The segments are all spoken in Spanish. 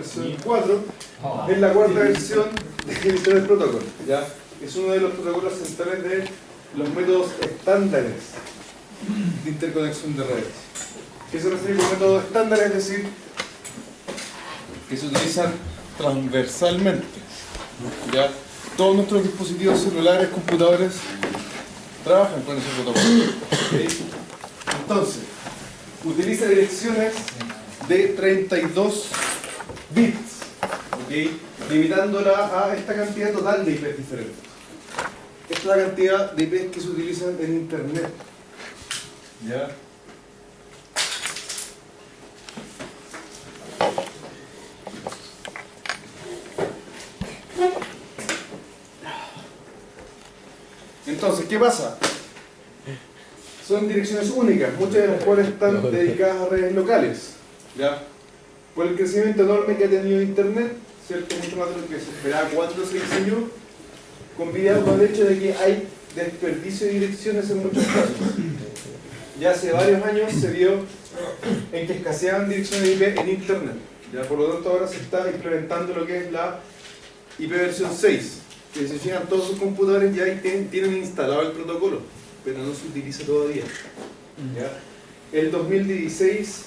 versión 4, es la cuarta versión del protocolo. ¿Ya? Es uno de los protocolos centrales de los métodos estándares de interconexión de redes. ¿Qué se refiere con método estándar? Es decir, que se utilizan transversalmente. ¿Ya? Todos nuestros dispositivos celulares, computadores, trabajan con ese protocolo. ¿Okay? Entonces, utiliza direcciones de 32 bits, ¿okay? Limitándola a esta cantidad total de IPs diferentes. Esta es la cantidad de IPs que se utilizan en Internet. ¿Ya? Entonces, ¿qué pasa? Son direcciones únicas, muchas de las cuales están dedicadas a redes locales. ¿Ya? Por el crecimiento enorme que ha tenido Internet, ¿cierto? Mucho más de lo que se esperaba cuando se diseñó, combinado con el hecho de que hay desperdicio de direcciones en muchos casos. Ya hace varios años se vio en que escaseaban direcciones de IP en Internet. ¿Ya? Por lo tanto, ahora se está implementando lo que es la IP versión 6. Que se llegan todos sus computadores y ahí tienen instalado el protocolo, pero no se utiliza todavía. ¿Ya? El 2016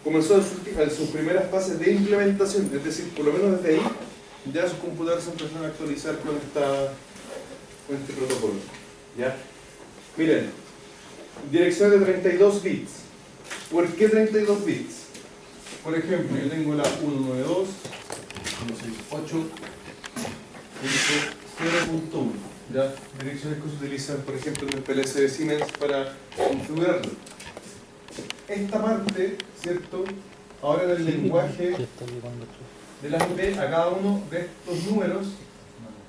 comenzó sus primeras fases de implementación, es decir, por lo menos desde ahí ya sus computadores se empezaron a actualizar con este protocolo. ¿Ya? Miren, dirección de 32 bits. ¿Por qué 32 bits? Por ejemplo, yo tengo la 192, 168, 0.1, ¿ya? Direcciones que se utilizan, por ejemplo, en el PLC de Siemens para configurarlo. Esta parte, ¿cierto? Ahora en el lenguaje de las IP, a cada uno de estos números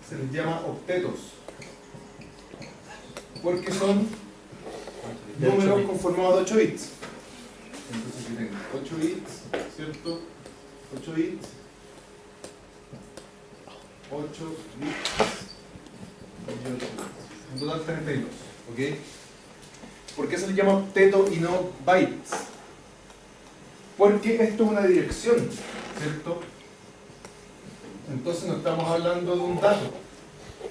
se les llama octetos, porque son números conformados de 8 bits. Entonces aquí tengo 8 bits, ¿cierto? 8 bits. 8 bits y 8 bits. En total 32. ¿Ok? ¿Por qué se le llama octeto y no bytes? Porque esto es una dirección, ¿cierto? Entonces no estamos hablando de un dato.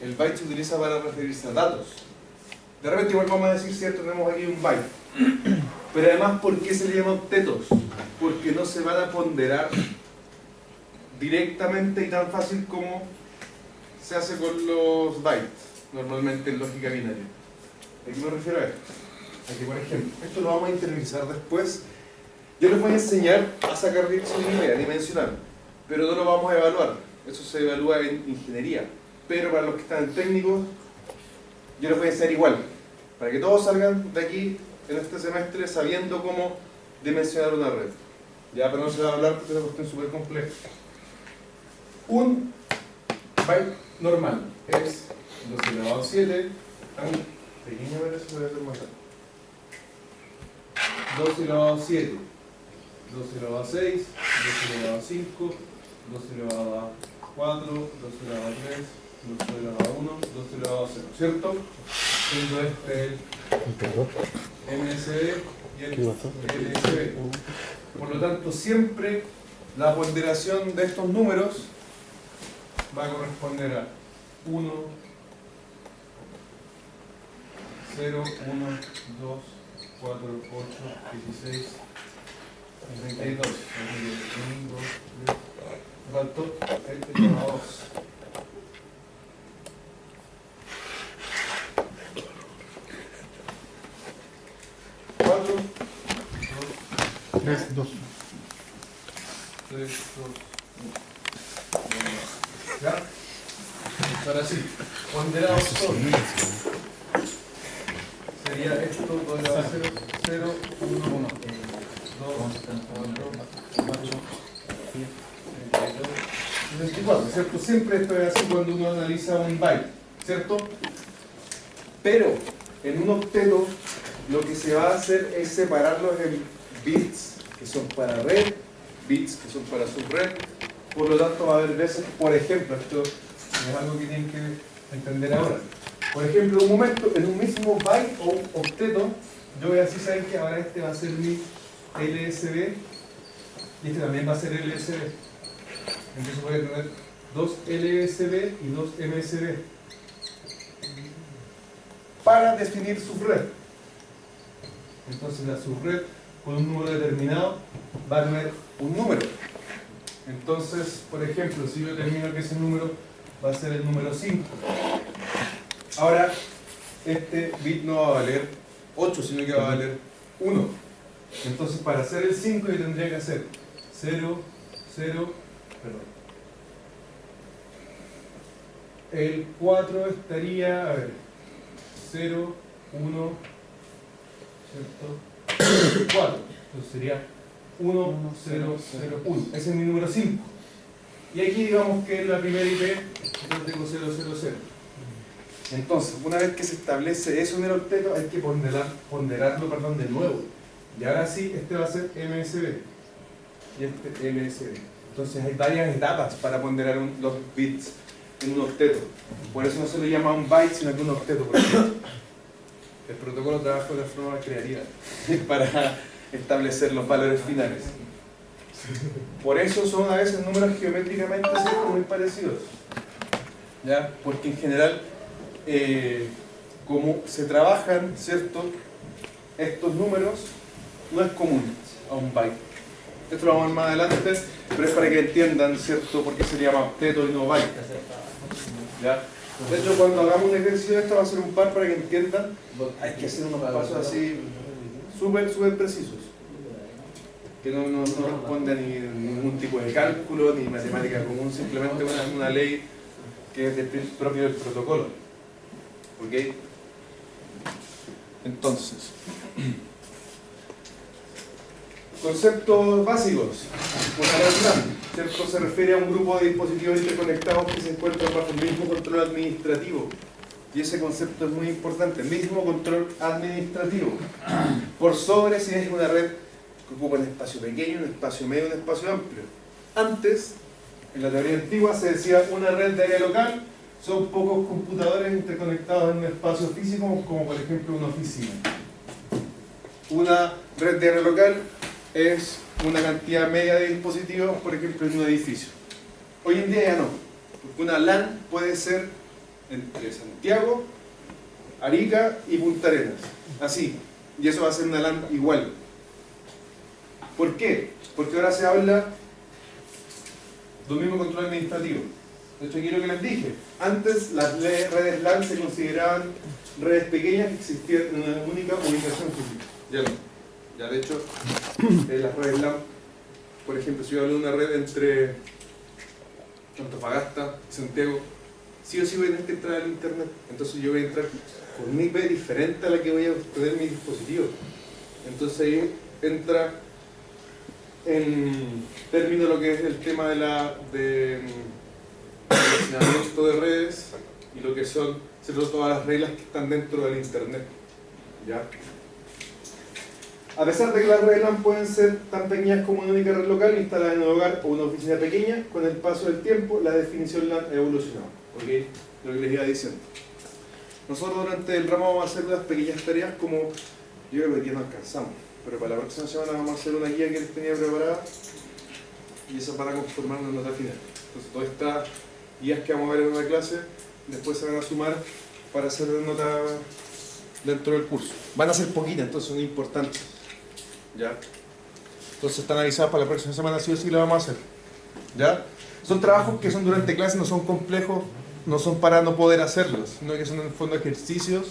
El byte se utiliza para referirse a datos. De repente igual vamos a decir, ¿cierto? Tenemos aquí un byte. Pero además, ¿por qué se le llama octetos? Porque no se van a ponderar directamente y tan fácil como se hace con los bytes, normalmente en lógica binaria. ¿A qué me refiero a esto? Aquí, por ejemplo, esto lo vamos a interiorizar después. Yo les voy a enseñar a sacar direcciones y a dimensionar, pero no lo vamos a evaluar. Eso se evalúa en ingeniería. Pero para los que están en técnicos, yo les voy a enseñar igual, para que todos salgan de aquí en este semestre sabiendo cómo dimensionar una red. Ya, pero no se va a hablar porque es una cuestión súper compleja. Un byte normal es 12 elevado a 7, tan pequeña, pero se puede hacer más grande. 12 elevado a 7, 12 elevado a 6, 12 elevado a 5, 12 elevado a 4, 12 elevado a 3, 12 elevado a 1, 12 elevado a 0, ¿cierto? Siendo este el MSB y el LSB. Por lo tanto, siempre la ponderación de estos números va a corresponder a 1, 0, 1, 2, 4, 8, 16, 32. 1, 2, 3, faltó el elevado a 2. 4, 2, 3, 2. 3, 2, 1. ¿Ya? Ahora sí, ponderados son. Sería esto, 2 elevado a 0, 0, 1, 1, 2, 4, 8, 10, 32, 64, ¿cierto? Siempre esto es así cuando uno analiza un byte, ¿cierto? Pero en un octeto lo que se va a hacer es separarlos en bits que son para red, bits que son para subred. Por lo tanto va a haber veces, por ejemplo, esto es algo que tienen que entender ahora. Por ejemplo, en un momento, en un mismo byte o octeto, yo voy a decir, ¿saben qué? Ahora este va a ser mi LSB Y este también va a ser LSB. Entonces voy a tener dos LSB y dos MSB para definir subred. Entonces la subred con un número determinado va a tener un número. Entonces, por ejemplo, si yo determino que ese número va a ser el número 5. Ahora, este bit no va a valer 8, sino que va a valer 1. Entonces, para hacer el 5 yo tendría que hacer 0, 0, perdón. El 4 estaría, a ver, 0, 1, ¿cierto? 4. Entonces sería 1, 0, 0, 1. Ese es mi número 5. Y aquí digamos que es la primera IP, entonces tengo 0, 0, 0. Entonces, una vez que se establece eso en el octeto, hay que ponderarlo de nuevo. Y ahora sí, este va a ser MSB. Y este MSB. Entonces hay varias etapas para ponderar los bits en un octeto. Por eso no se le llama un byte, sino que un octeto. Porque el protocolo trabaja de forma creativa para establecer los valores finales. Por eso son a veces números geométricamente muy parecidos. ¿Ya? Porque en general, como se trabajan, ¿cierto?, estos números, no es común a un byte. Esto lo vamos a ver más adelante, pero es para que entiendan, ¿cierto?, por qué se llama octeto y no byte. ¿Ya? De hecho, cuando hagamos un ejercicio de esto va a ser un par para que entiendan. Hay que hacer unos pasos así súper precisos, que no responde a ningún tipo de cálculo ni matemática común, simplemente una ley que es propio del protocolo. ¿Ok? Entonces, conceptos básicos. Una red LAN, ¿cierto? Se refiere a un grupo de dispositivos interconectados que se encuentran bajo el mismo control administrativo. Y ese concepto es muy importante, mismo control administrativo. Por sobre si es una red que ocupa un espacio pequeño, un espacio medio, un espacio amplio. Antes, en la teoría antigua, se decía una red de área local son pocos computadores interconectados en un espacio físico, como por ejemplo una oficina. Una red de área local es una cantidad media de dispositivos, por ejemplo, en un edificio. Hoy en día ya no, porque una LAN puede ser entre Santiago, Arica y Punta Arenas, así, y eso va a ser una LAN igual. ¿Por qué? Porque ahora se habla del mismo control administrativo. De hecho, aquí lo que les dije, antes las redes LAN se consideraban redes pequeñas que existían en una única ubicación física. Ya no. Ya de hecho, las redes LAN, por ejemplo, si yo hablo de una red entre Antofagasta y Santiago, sí o sí voy a tener que entrar al internet. Entonces yo voy a entrar con una IP diferente a la que voy a obtener mi dispositivo. Entonces ahí entra en términos lo que es el tema de almacenamiento de redes y lo que son todas las reglas que están dentro del internet. ¿Ya? A pesar de que las redes LAN pueden ser tan pequeñas como una única red local instalada en un hogar o una oficina pequeña, con el paso del tiempo la definición LAN ha evolucionado. ¿Ok? Lo que les iba diciendo. Nosotros durante el ramo vamos a hacer unas pequeñas tareas como, yo creo que hoy día no alcanzamos, pero para la próxima semana vamos a hacer una guía que les tenía preparada y esa para conformar una nota final. Entonces todas estas guías que vamos a ver en una clase después se van a sumar para hacer la nota dentro del curso. Van a ser poquitas, entonces son importantes. ¿Ya? Entonces están avisadas para la próxima semana, sí o sí la vamos a hacer. ¿Ya? Son trabajos que son durante clase, no son complejos, no son para no poder hacerlos, sino que son en el fondo ejercicios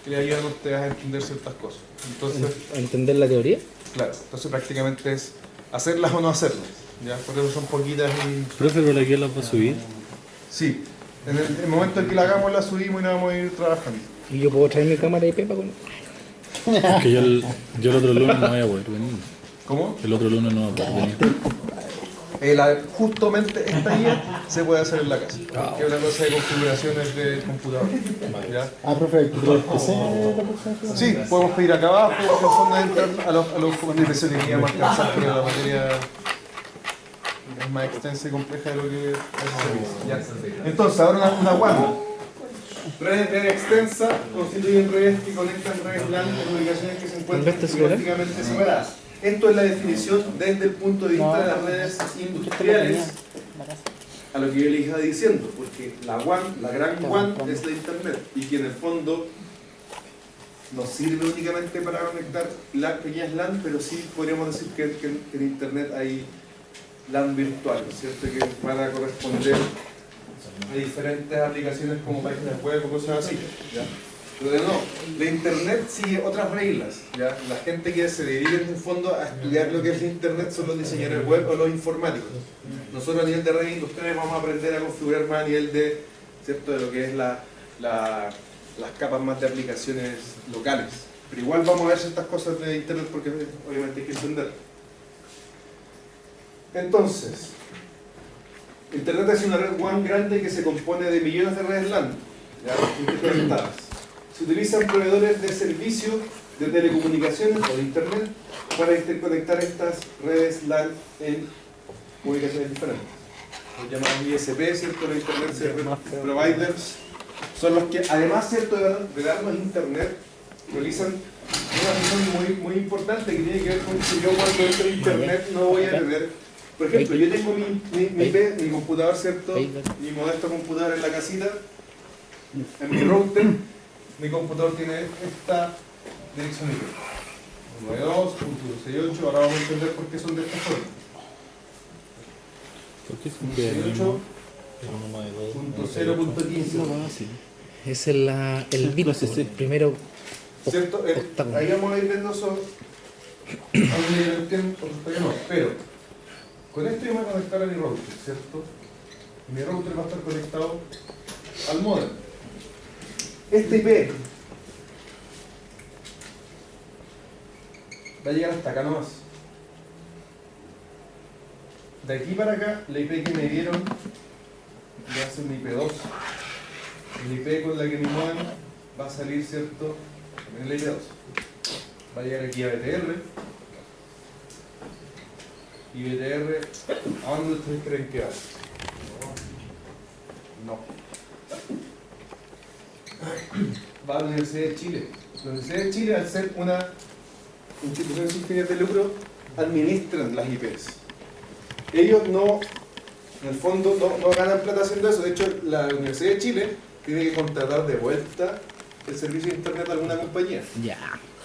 que le ayudan a ustedes a entender ciertas cosas. Entonces, ¿a entender la teoría? Claro, entonces prácticamente es hacerlas o no hacerlas. ¿Ya? Por eso son poquitas y... Profe, ¿por aquí las va a subir? Sí, en el momento en que la hagamos la subimos y la vamos a ir trabajando. ¿Y yo puedo traer mi cámara IP para con... Es que yo el otro lunes no voy a poder venir. ¿Cómo? El otro lunes no voy a poder venir. Justamente esta guía se puede hacer en la casa, que es una cosa de configuraciones del computador. ¿Ya? Profe, ¿hay que traer PC? Sí, podemos pedir acá abajo, en el fondo entran a los comandos de PC que quería más cansar, porque la materia es más extensa y compleja de lo que es el servicio. Entonces, ahora una WAN. Redes de extensa constituyen redes que conectan redes LAN en ubicaciones que se encuentran geográficamente separadas. Esto es la definición desde el punto de vista de las redes industriales, a lo que yo les iba diciendo, porque la WAN, la gran WAN es la Internet, y que en el fondo no sirve únicamente para conectar las pequeñas LAN, pero sí podríamos decir que en Internet hay LAN virtuales, ¿cierto? Que van a corresponder a diferentes aplicaciones como páginas web o cosas así, ¿ya? Pero de nuevo, la Internet sigue otras reglas, ¿ya? La gente que se dedica en el fondo a estudiar lo que es la Internet son los diseñadores web o los informáticos. Nosotros a nivel de redes industriales vamos a aprender a configurar más a nivel de, ¿cierto? De lo que es las capas más de aplicaciones locales. Pero igual vamos a ver ciertas cosas de Internet porque obviamente hay que entender. Entonces, Internet es una red WAN grande que se compone de millones de redes LAN, ¿ya? Interconectadas. Se utilizan proveedores de servicios de telecomunicaciones o de Internet para interconectar estas redes LAN en ubicaciones diferentes. Los llamados ISP, ¿cierto? Los Internet Service Providers son los que, además, ¿cierto?, de darnos Internet, realizan una función muy importante que tiene que ver con que yo cuando entro a Internet no voy a tener. Por ejemplo, yo tengo mi computador, ¿cierto? Mi modesto computador en la casita, en mi router, mi computador tiene esta dirección IP. 192.168, ahora vamos a entender por qué son de esta forma. ¿Por qué siempre hay el mismo? 192.0.15. Ese es el bit, primero. ¿Cierto? Ahí vamos a ir viendo eso. Pero con esto yo me voy a conectar a mi router, ¿cierto? Mi router va a estar conectado al modem. Este IP va a llegar hasta acá nomás. De aquí para acá, la IP que me dieron va a ser un IP2. El IP con la que mi modem va a salir, ¿cierto? En el IP2. Va a llegar aquí a BTR. Y BTR, ¿a dónde ustedes creen que va? No. Va a la Universidad de Chile. La Universidad de Chile, al ser una institución sin fines de lucro, administran las IPs. Ellos no, en el fondo, no ganan plata haciendo eso. De hecho, la Universidad de Chile tiene que contratar de vuelta el servicio de Internet a alguna compañía. Ya.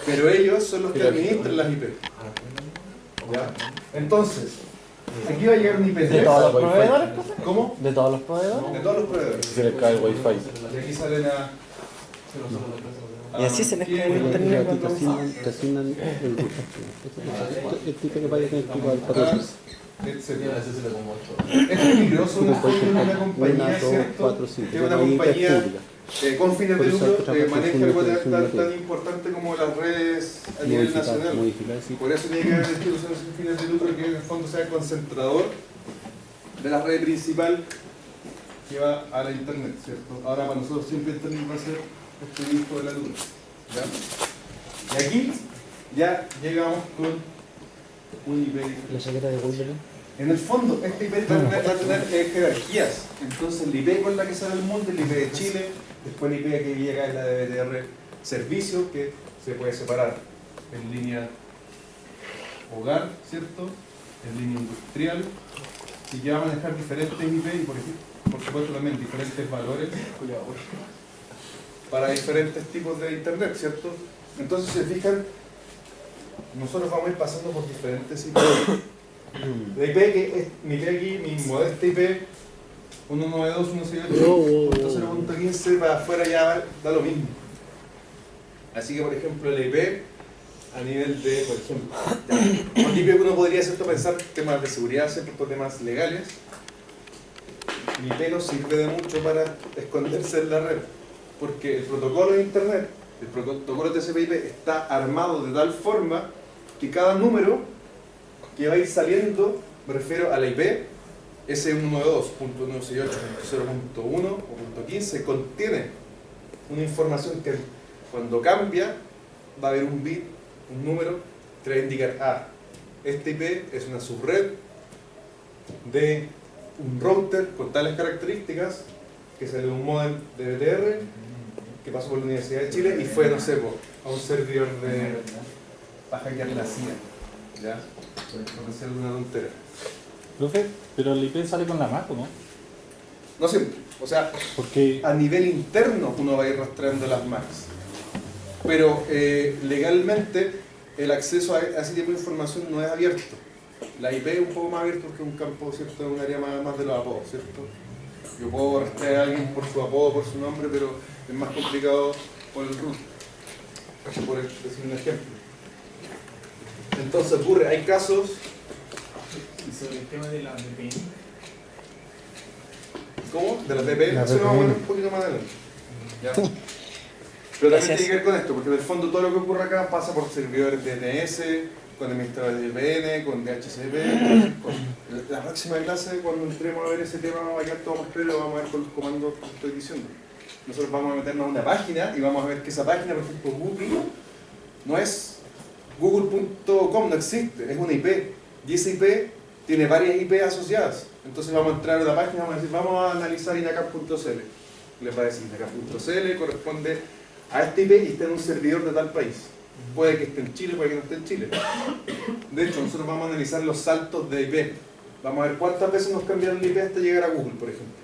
Pero ellos son los que administran las IP. ¿Ya? Entonces, aquí va a llegar un IP3. ¿De todos los proveedores? ¿Cómo? ¿De todos los proveedores? De todos los proveedores. Se les cae el wifi. Y aquí salen a... Y así se les cae el internet cuando... Te asignan el tipo que vaya a tener tipo al patrón. Etcétera. Este microso es una compañía, ¿cierto? Que es una compañía con fines de lucro que maneja algo tan importante como las redes a nivel nacional. Por eso tiene que haber instituciones sin fines de lucro que en el fondo sea el concentrador de la red principal que va a la Internet, ¿cierto? Ahora para nosotros siempre Internet va a ser este disco de la luz, ¿ya? Y aquí ya llegamos con un IP. La chaqueta de Wolverine. En el fondo, este IP va a tener jerarquías. Entonces, el IP con la que sale el mundo, el IP de Chile, después el IP que llega es la de BTR Servicio, que se puede separar en línea hogar, ¿cierto? En línea industrial, y que va a manejar diferentes IP y, por supuesto, también diferentes valores para diferentes tipos de Internet, ¿cierto? Entonces, si se fijan, nosotros vamos a ir pasando por diferentes IP. La IP que es mi IP aquí, mi modesta IP 192.168.0.15 para afuera ya da lo mismo. Así que, por ejemplo, el IP a nivel de, por ejemplo, el IP uno podría ¿cierto? Pensar temas de seguridad, ¿cierto? Temas legales. Mi IP no sirve de mucho para esconderse en la red, porque el protocolo de Internet, el protocolo TCP/IP está armado de tal forma que cada número que va a ir saliendo, me refiero a la IP, S192.168.0.1 o .15, contiene una información que cuando cambia va a haber un bit, un número, que va a indicar, este IP es una subred de un router con tales características, que sale de un modem de BTR, que pasó por la Universidad de Chile y fue, no sé, a un servidor para hackear la CIA. ¿Ya? Por decir alguna tontera. Profe, pero el IP sale con la Mac, ¿o no? No siempre. O sea, Porque a nivel interno uno va a ir rastreando las Macs. Pero legalmente el acceso a ese tipo de información no es abierto. La IP es un poco más abierto porque es un campo, ¿cierto? Es un área más de los apodos, ¿cierto? Yo puedo rastrear a alguien por su apodo, por su nombre, pero es más complicado por el root. Por decir un ejemplo. Entonces ocurre, hay casos. Y sobre el tema de la VPN. ¿Cómo? De las VPN, eso lo vamos a ver un poquito más adelante. ¿Ya? Pero también tiene que ver con esto, porque en el fondo todo lo que ocurre acá pasa por servidores de DNS, con administradores de VPN, con DHCP. Con la próxima clase, cuando entremos a ver ese tema, va a quedar todo más claro, vamos a ver con los comandos que estoy diciendo. Nosotros vamos a meternos a una página y vamos a ver que esa página, por ejemplo, Google, no es google.com, no existe, es una IP. Y esa IP tiene varias IP asociadas. Entonces vamos a entrar a la página y vamos a decir, vamos a analizar inacap.cl. Les va a decir, inacap.cl corresponde a este IP y está en un servidor de tal país. Puede que esté en Chile, puede que no esté en Chile. De hecho, nosotros vamos a analizar los saltos de IP. Vamos a ver cuántas veces nos cambiaron el IP hasta llegar a Google, por ejemplo.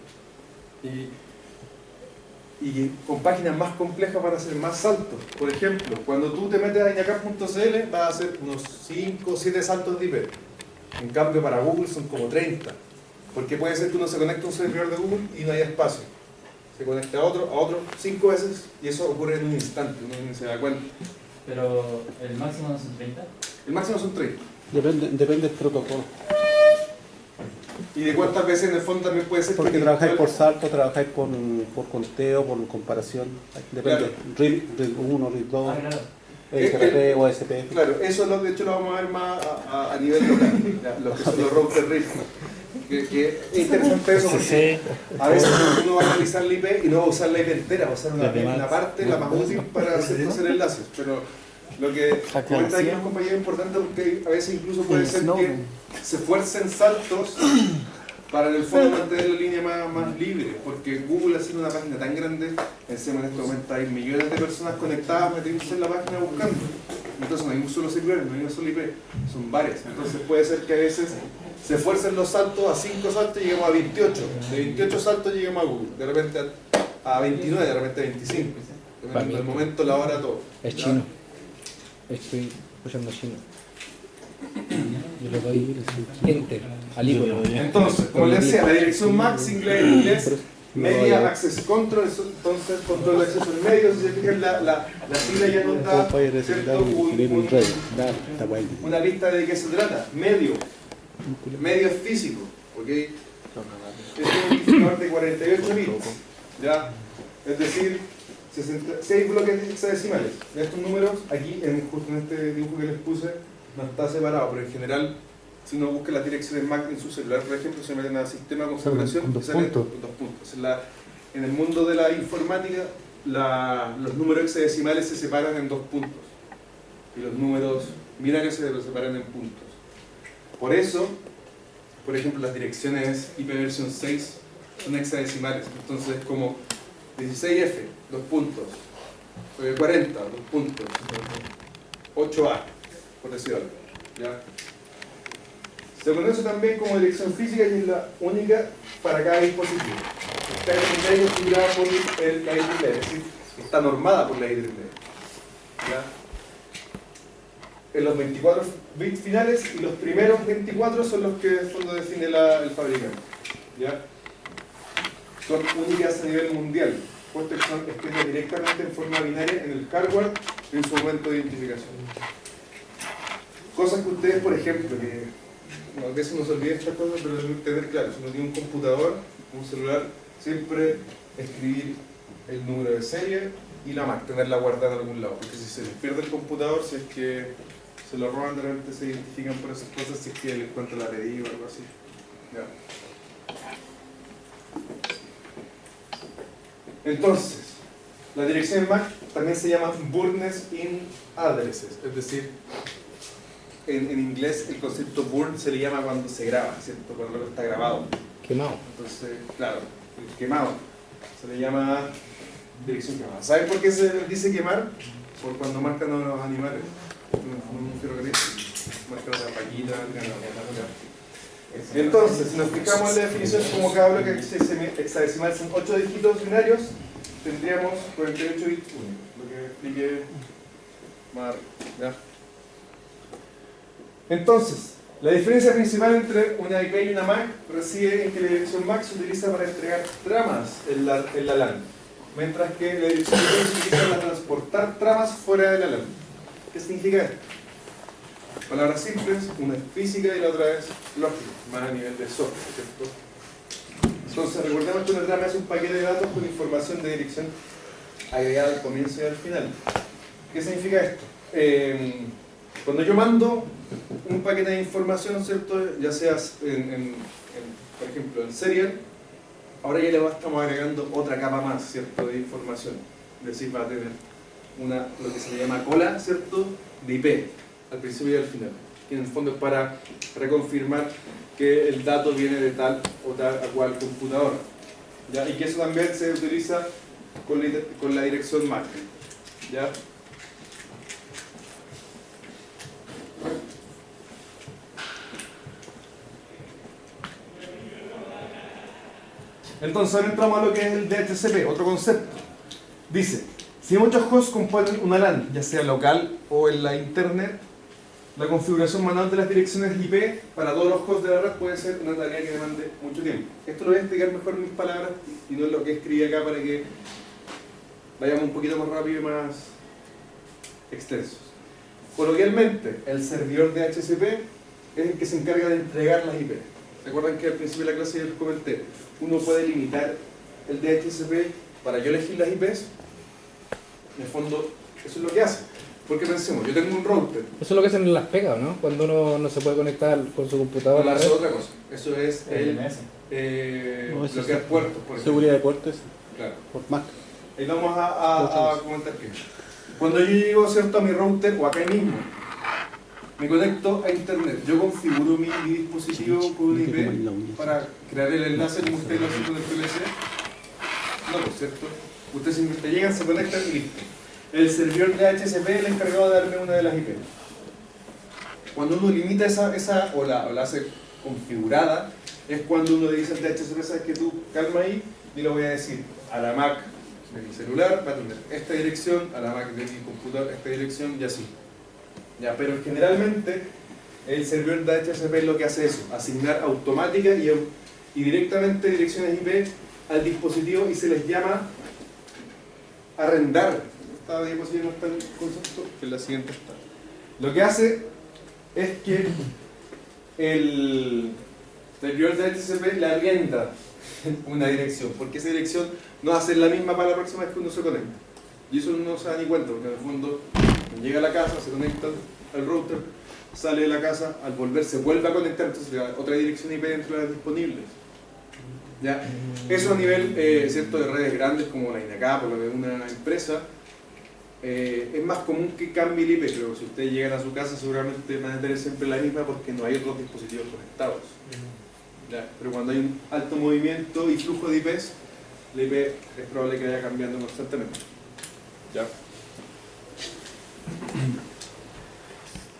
Y con páginas más complejas van a ser más saltos. Por ejemplo, cuando tú te metes a inacap.cl vas a hacer unos 5 o 7 saltos de IP. En cambio, para Google son como 30. Porque puede ser que uno se conecte a un servidor de Google y no haya espacio. Se conecta a otro 5 veces y eso ocurre en un instante, uno ni se da cuenta. Pero el máximo no son 30. El máximo son 30. Depende del protocolo. Y de cuántas veces en el fondo también puede ser Porque que trabajáis por salto, trabajáis por conteo, por comparación. Depende. Claro. RID 1, RID 2, Ah, claro. XRP, OSP. Claro, eso de hecho lo vamos a ver más a nivel local, ya, lo que son los router RID. Que es interesante eso porque a veces uno va a analizar la IP y no va a usar la IP entera, va a usar una parte, la más útil para hacer enlaces. Pero lo que comenta aquí los compañeros es importante porque a veces incluso puede ser que se fuercen saltos para en el fondo mantener la línea más libre, porque Google haciendo una página tan grande, encima en este momento hay millones de personas conectadas metiéndose en la página buscando. Entonces no hay un solo servidor, no hay una sola IP, son varias. Entonces puede ser que a veces se fuercen los saltos a 5 saltos y lleguemos a 28. De 28 saltos lleguemos a Google, de repente a 29, de repente a 25. Dependiendo del momento, la hora, todo. Es chino. Estoy escuchando chino. Yo le doy enter al icono. Entonces, como les decía, la dirección MAC, inglés en inglés, Media Access Control, entonces control de acceso en medio. Si se fijan, la sigla ya nos da, ¿cierto? Una lista de qué se trata. Medio es físico, ¿ok? Es un identificador de 48 bits, ¿ya? Es decir, 6 bloques hexadecimales. De estos números, aquí, justo en este dibujo que les puse, no está separado, pero en general, si uno busca las direcciones MAC en su celular, por ejemplo, se meten a sistema de configuración y salen dos puntos. En el mundo de la informática, los números hexadecimales se separan en 2 puntos y los números binarios se separan en puntos. Por eso, por ejemplo, las direcciones IP versión 6 son hexadecimales, entonces es como 16F, 2 puntos, 40, 2 puntos, 8A, por decir algo. ¿Ya? Se conoce también como dirección física y es la única para cada dispositivo. Está configurada por la IEEE, es decir, está normada por la IEEE. ¿Ya? En los 24 bits finales y los primeros 24 son los que en fondo define el fabricante. ¿Ya? Son únicas a nivel mundial, puesto que son escritas directamente en forma binaria en el hardware en su momento de identificación. Cosas que ustedes, por ejemplo, que a veces uno se olvida estas cosas, pero deben tener claro, si uno tiene un computador, un celular, siempre escribir el número de serie y la MAC, tenerla guardada en algún lado, porque si se les pierde el computador, si es que se lo roban, de repente se identifican por esas cosas, si es que les cuenta la pedida o algo así. ¿Ya? Entonces, la dirección MAC también se llama Burners in Addresses, es decir, en inglés el concepto burn se le llama cuando se graba, ¿cierto? Cuando algo está grabado. Quemado. Entonces, claro, el quemado se le llama dirección quemada. ¿Saben por qué se dice quemar? Por cuando marcan a los animales. Un ferrocarril. marcar una paquita, entonces, si nos fijamos en la definición, como cada bloque hexadecimal son 8 dígitos binarios, tendríamos 48 bits únicos, lo que expliqué más arriba, ¿ya? Entonces, la diferencia principal entre una IP y una MAC reside en que la dirección MAC se utiliza para entregar tramas en la LAN, mientras que la dirección IP se utiliza para transportar tramas fuera de la LAN. ¿Qué significa esto? Palabras simples, una es física y la otra es lógica, más a nivel de software, ¿cierto? Entonces, recordemos que una trama es un paquete de datos con información de dirección agregada al comienzo y al final. ¿Qué significa esto? Cuando yo mando un paquete de información, ¿cierto? Ya sea por ejemplo, en serial, ahora ya le estamos agregando otra capa más, ¿cierto? De información. Es decir, va a tener lo que se le llama cola, ¿cierto? De IP, al principio y al final. Que en el fondo es para reconfirmar que el dato viene de tal o tal a cual computadora. ¿Ya? Y que eso también se utiliza con la dirección MAC. ¿Ya? Entonces ahora entramos a lo que es el DHCP, otro concepto. Dice, si muchos hosts componen una LAN, ya sea local o en la internet, la configuración manual de las direcciones IP para todos los hosts de la red puede ser una tarea que demande mucho tiempo. Esto lo voy a explicar mejor en mis palabras y no es lo que escribí acá para que vayamos un poquito más rápido y más extensos. Coloquialmente, el servidor DHCP es el que se encarga de entregar las IP. ¿Recuerdan que al principio de la clase yo les comenté? Uno puede limitar el DHCP para yo elegir las IPs. En el fondo, eso es lo que hace. Porque pensemos, yo tengo un router. Eso es lo que hacen en las pegas, ¿no? Cuando uno no se puede conectar con su computadora. No, a la eso red. es otra cosa. Eso es bloquear puertos, por ejemplo. Seguridad de puertos, Claro. por Mac. Ahí vamos a comentar qué. Cuando yo llego, ¿cierto?, a mi router o acá mismo, me conecto a internet. Yo configuro mi dispositivo con un IP para crear el enlace como ustedes lo hacen con el PLC. No, pues, ¿cierto? Ustedes simplemente llegan, se conectan y listo. El servidor de DHCP es el encargado de darme una de las IP. Cuando uno limita esa o la hace configurada, es cuando uno le dice al DHCP, ¿sabes que tú calma ahí? Y le voy a decir a la Mac de mi celular va a tener esta dirección, a la Mac de mi computador esta dirección y así. Ya, pero generalmente el servidor de DHCP es lo que hace eso, asignar automática y directamente direcciones IP al dispositivo y se les llama arrendar. Esta diapositiva no está en concepto, que la siguiente está. Lo que hace es que el servidor de DHCP le arrienda una dirección, porque esa dirección no va a ser la misma para la próxima vez que uno se conecta. Y eso no se da ni cuenta, porque en el fondo llega a la casa, se conecta al router, sale de la casa, al volver se vuelve a conectar, entonces le da otra dirección IP dentro de las disponibles. ¿Ya? Eso a nivel ¿cierto?, de redes grandes como la INACAP o la de una empresa, es más común que cambie el IP, pero si ustedes llegan a su casa seguramente van a tener siempre la misma porque no hay otros dispositivos conectados. ¿Ya? Pero cuando hay un alto movimiento y flujo de IPs, la IP es probable que vaya cambiando constantemente. ¿Ya?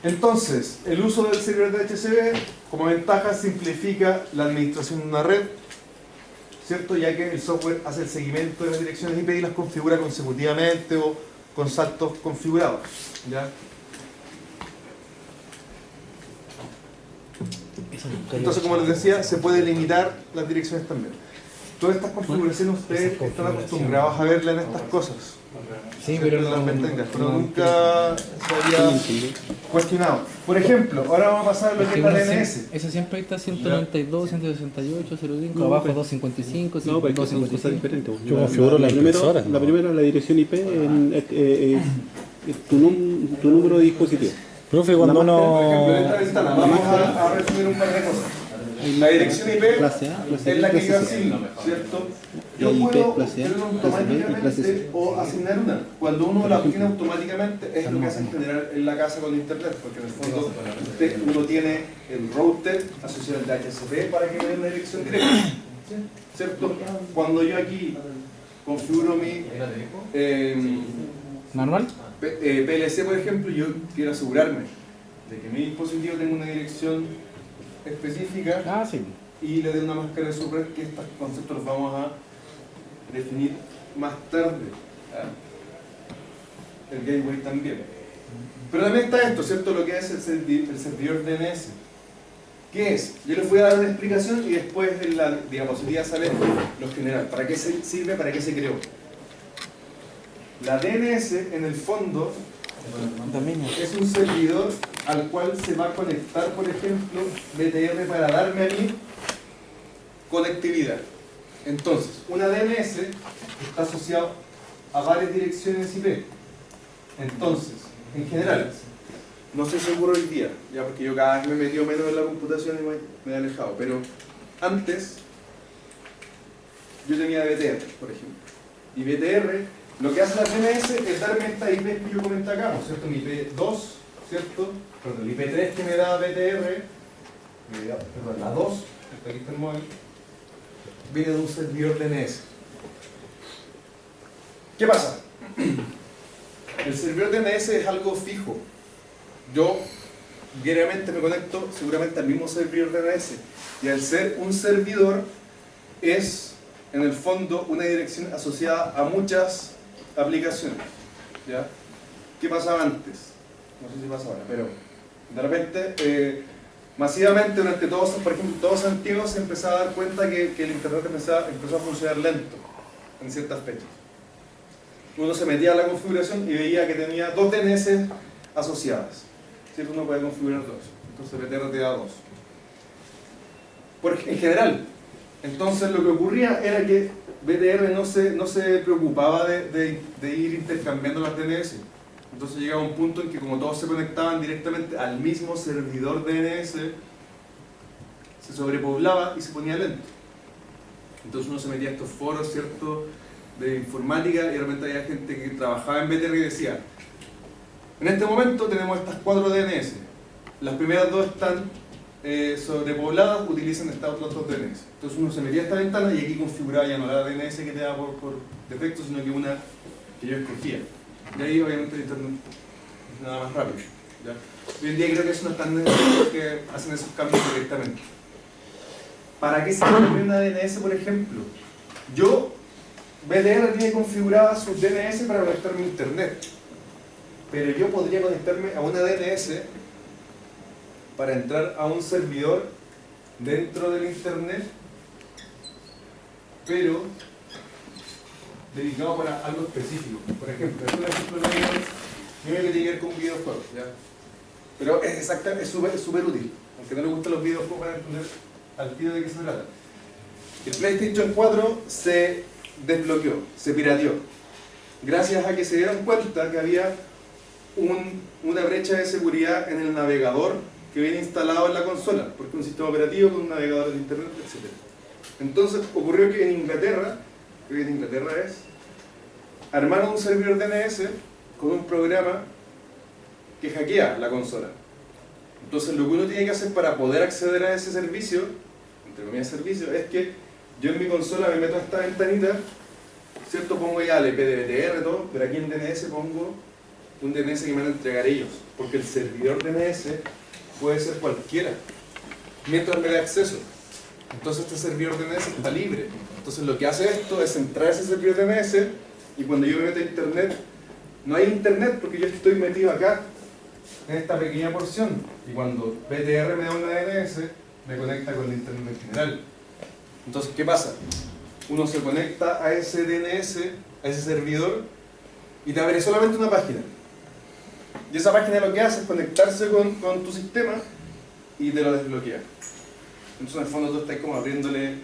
Entonces, el uso del servidor de DHCP como ventaja simplifica la administración de una red, ¿cierto? Ya que el software hace el seguimiento de las direcciones IP y las configura consecutivamente o con saltos configurados. ¿Ya? Entonces, como les decía, se puede limitar las direcciones también. Todas estas configuraciones ustedes están acostumbrados a verlas en estas cosas. Sí, pero en las ventangas, pero nunca se había cuestionado. Por ejemplo, ahora vamos a pasar a lo que es la DNS. Eso siempre está 192, 168, 05, abajo 255, No, pero son 255. cosas diferentes. Yo configuro la impresora. La primera, la dirección IP, tu número de dispositivo. Profe, cuando Por ejemplo, en uno... esta ventana vamos a resumir un par de cosas. La dirección IP Clase A, clase es B, la que clase yo C. asigno, ¿cierto? Yo IP, puedo clase A, obtener clase B y clase automáticamente C. o asignar una. Cuando uno la obtiene automáticamente es lo que hace en general en la casa con internet, porque en el fondo uno tiene el router asociado al DHCP para que me dé una dirección directa, ¿cierto? Cuando yo aquí configuro mi ¿Manual? PLC, por ejemplo, yo quiero asegurarme de que mi dispositivo tenga una dirección específica Ah, sí. y le dé una máscara de subred, que estos conceptos los vamos a definir más tarde. El gateway también. Pero también está esto, ¿cierto? Lo que es el servidor DNS. ¿Qué es? Yo les voy a dar una explicación y después en la diapositiva sale lo general. ¿Para qué sirve? ¿Para qué se creó? La DNS, en el fondo, es un servidor al cual se va a conectar, por ejemplo, BTR para darme a mí conectividad. Entonces, una DNS está asociada a varias direcciones IP. Entonces, en general, no estoy seguro hoy día, ya porque yo cada vez me he metido menos en la computación y me he alejado, pero antes yo tenía BTR, por ejemplo. Y BTR, lo que hace la DNS es darme esta IP que yo comenté acá, ¿no es cierto? Mi IP2, ¿cierto? Perdón, el IP3 que me da BTR, perdón, la 2, aquí está el móvil, viene de un servidor DNS. ¿Qué pasa? El servidor DNS es algo fijo. Yo diariamente me conecto seguramente al mismo servidor DNS. Y al ser un servidor, es en el fondo una dirección asociada a muchas aplicaciones. ¿Ya? ¿Qué pasaba antes? No sé si pasa ahora, pero de repente, masivamente durante todos, por ejemplo, todo Santiago se empezaba a dar cuenta que el internet empezó a funcionar lento en ciertas fechas. Uno se metía a la configuración y veía que tenía dos DNS asociadas. ¿Cierto? Uno puede configurar dos. Entonces BTR te da dos. En general. Entonces lo que ocurría era que BTR no se preocupaba de ir intercambiando las DNS. Entonces llegaba un punto en que como todos se conectaban directamente al mismo servidor DNS, se sobrepoblaba y se ponía lento. Entonces uno se metía a estos foros, ¿cierto?, de informática, y de repente había gente que trabajaba en BTR y decía: en este momento tenemos estas 4 DNS, las primeras 2 están sobrepobladas, utilizan estas otras 2 DNS. Entonces uno se metía a esta ventana y aquí configuraba ya no la DNS que te da por defecto, sino que una que yo escogía. Y ahí obviamente el internet es nada más rápido, ¿ya? Hoy en día creo que eso no es tan necesario, que hacen esos cambios directamente. ¿Para qué sirve una DNS, por ejemplo? BTR tiene configurada sus DNS para conectarme a internet, pero yo podría conectarme a una DNS para entrar a un servidor dentro del internet, pero dedicado para algo específico. Por ejemplo, este es un ejemplo que tiene que ver con videojuegos, ¿ya? Pero es súper útil, aunque no le gusten los videojuegos, para entender al tiro de qué se trata. El PlayStation 4 se desbloqueó, se pirateó, gracias a que se dieron cuenta que había una brecha de seguridad en el navegador que viene instalado en la consola, porque un sistema operativo con un navegador de internet, etc. Entonces ocurrió que en Inglaterra, creo que en Inglaterra armaron un servidor DNS con un programa que hackea la consola. Entonces lo que uno tiene que hacer para poder acceder a ese servicio, entre comillas servicio, es que yo en mi consola me meto a esta ventanita, ¿cierto? Pongo ya el IP de BTR, todo, pero aquí en DNS pongo un DNS que me van a entregar ellos, porque el servidor DNS puede ser cualquiera, mientras me dé acceso. Entonces este servidor DNS está libre. Entonces lo que hace esto es entrar a ese servidor DNS, y cuando yo me meto a internet, no hay internet porque yo estoy metido acá, en esta pequeña porción, y cuando BTR me da una DNS, me conecta con el internet en general. Entonces, ¿qué pasa? Uno se conecta a ese DNS, a ese servidor, y te abre solamente una página. Y esa página lo que hace es conectarse con tu sistema y te lo desbloquea. Entonces, en el fondo, tú estás como abriéndole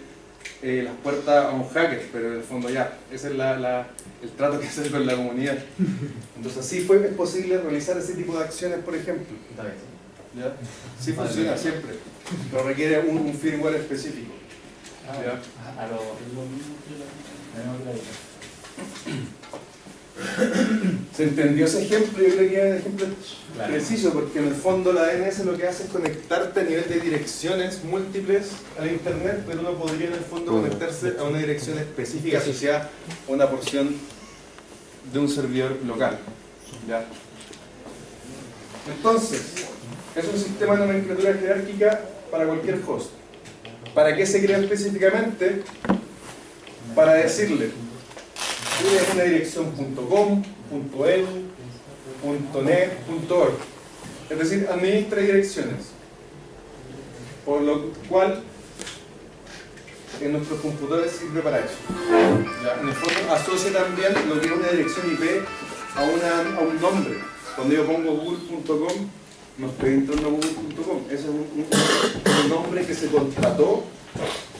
las puertas a un hacker, pero en el fondo ya, ese es el trato que haces con la comunidad. Entonces, así es posible realizar ese tipo de acciones, por ejemplo. ¿Ya? Sí funciona siempre, pero requiere un firmware específico. ¿Ya? ¿Se entendió ese ejemplo? Yo creo que es un ejemplo preciso, porque en el fondo la DNS lo que hace es conectarte a nivel de direcciones múltiples al internet, pero uno podría en el fondo conectarse a una dirección específica asociada a una porción de un servidor local. ¿Ya? Entonces, Es un sistema de nomenclatura jerárquica para cualquier host. ¿Para qué se crea específicamente? Para decirle, tienes una dirección .com, .edu, .net, .org. Es decir, administra direcciones. Por lo cual, en nuestros computadores sirve para eso. ¿Ya? En el fondo, asocia también lo que es una dirección IP a un nombre. Cuando yo pongo google.com, no estoy entrando a google.com. Ese es un nombre que se contrató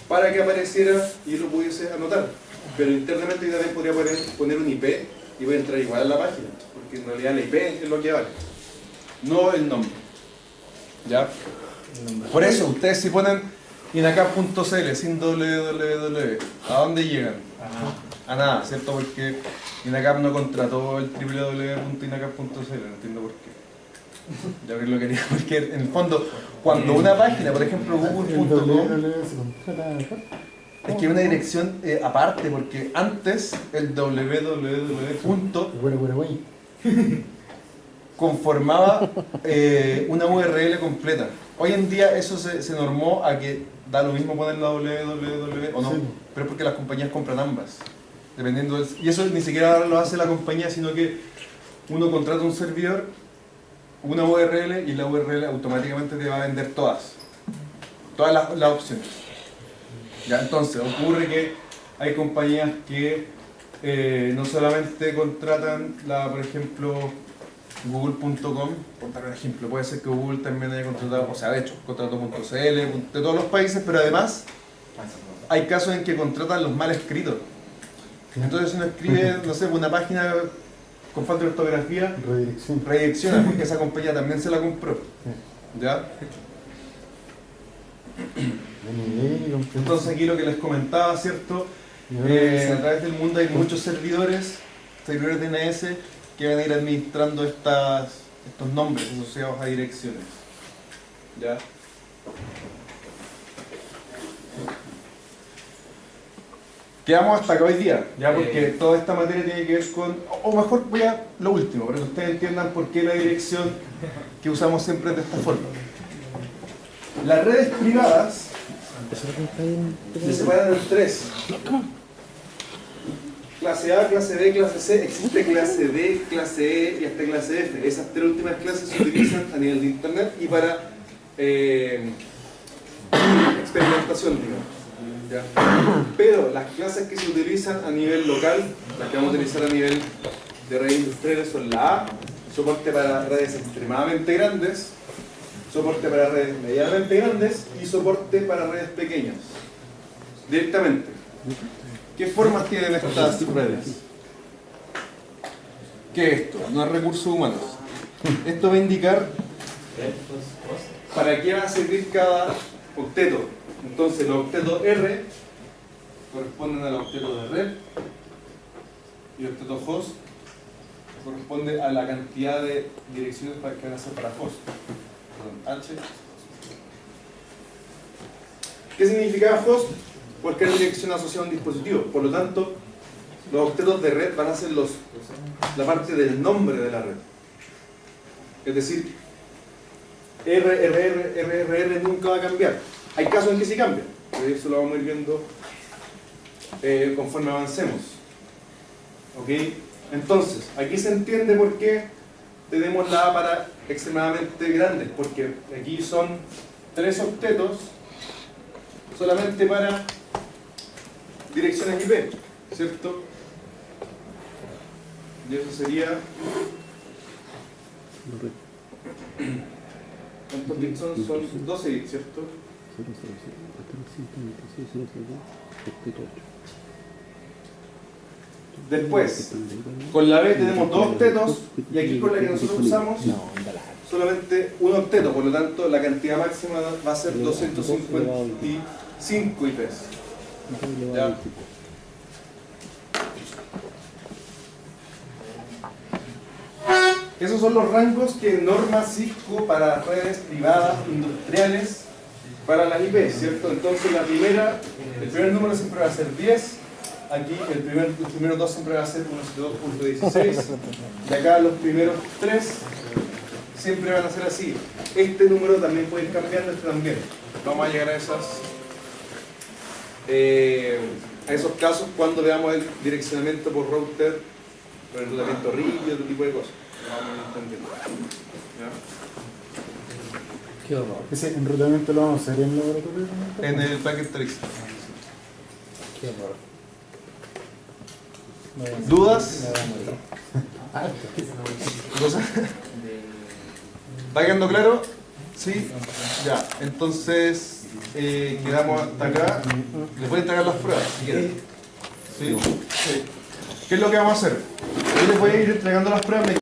para que apareciera y yo lo pudiese anotar. Pero internamente yo también podría poner un IP y voy a entrar igual a la página, porque en realidad la IP es lo que vale, no el nombre. ¿Ya? Por eso, ustedes si ponen inacap.cl sin www, ¿a dónde llegan? A nada, ¿cierto? Porque Inacap no contrató el www.inacap.cl, no entiendo por qué. Yo creo que lo quería, porque en el fondo, cuando una página, por ejemplo google.com, es que es una dirección aparte, porque antes el www. Conformaba una URL completa. Hoy en día eso se normó a que da lo mismo poner la www o no, pero es porque las compañías compran ambas, dependiendo del, y eso ni siquiera lo hace la compañía, sino que uno contrata un servidor, una URL, y la URL automáticamente te va a vender todas las opciones. Ya, entonces ocurre que hay compañías que no solamente contratan por ejemplo google.com, por dar un ejemplo, puede ser que Google también haya contratado, o sea, de hecho, contrato.cl de todos los países, pero además hay casos en que contratan los mal escritos. Entonces uno escribe, no sé, una página con falta de ortografía, redirecciona, porque esa compañía también se la compró. ¿Ya? Entonces aquí lo que les comentaba, ¿cierto? A través del mundo hay muchos servidores DNS, que van a ir administrando estos nombres asociados a direcciones. ¿Ya? Quedamos hasta acá hoy día, ya, porque toda esta materia tiene que ver con, o mejor voy a lo último, para que ustedes entiendan por qué la dirección que usamos siempre es de esta forma. Las redes privadas se separan en tres: clase A, clase B, clase C. Existe clase D, clase E y hasta clase F. Esas tres últimas clases se utilizan a nivel de internet y para experimentación, digamos. ¿Ya? Pero las clases que se utilizan a nivel local, las que vamos a utilizar a nivel de redes industriales, son la A, soporte para redes extremadamente grandes, soporte para redes medianamente grandes y soporte para redes pequeñas. Directamente. ¿Qué formas tienen estas redes? ¿Qué es esto? No es recursos humanos. Esto va a indicar para qué va a servir cada octeto. Entonces los octetos R corresponden al octeto de red y el octeto host corresponde a la cantidad de direcciones que van a ser para host. Perdón, H. ¿Qué significa host? Cualquier dirección asociada a un dispositivo. Por lo tanto, los octetos de red van a ser la parte del nombre de la red. Es decir, RRR nunca va a cambiar. Hay casos en que sí cambia, pero eso lo vamos a ir viendo conforme avancemos. ¿Ok? Entonces, aquí se entiende por qué tenemos la A para extremadamente grandes, porque aquí son 3 octetos solamente para direcciones IP, ¿cierto? Y eso sería... ¿Cuántos bits son? Son 12 bits, ¿cierto? Después, con la B tenemos 2 octetos y aquí con la que nosotros usamos solamente un octeto, por lo tanto la cantidad máxima va a ser 255 IPs. ¿Ya? Esos son los rangos que norma Cisco para redes privadas industriales para las IP, ¿cierto? Entonces el primer número siempre va a ser 10, aquí los primeros 2 siempre va a ser 172.16, y acá los primeros 3 siempre van a ser así. Este número también puede ir cambiando, este también. Vamos a llegar a esos casos cuando veamos el direccionamiento por router, por el enrutamiento RIP y otro tipo de cosas. Vamos a ir entendiendo. ¿Ya? Qué horror. ¿Ese enrutamiento lo vamos a hacer en el laboratorio? En el packet trace. Qué horror. ¿Dudas? ¿Cosa? ¿Va quedando claro? ¿Sí? Ya, entonces quedamos hasta acá. Les voy a entregar las pruebas si quieren. ¿Sí? ¿Qué es lo que vamos a hacer? Yo les voy a ir entregando las pruebas.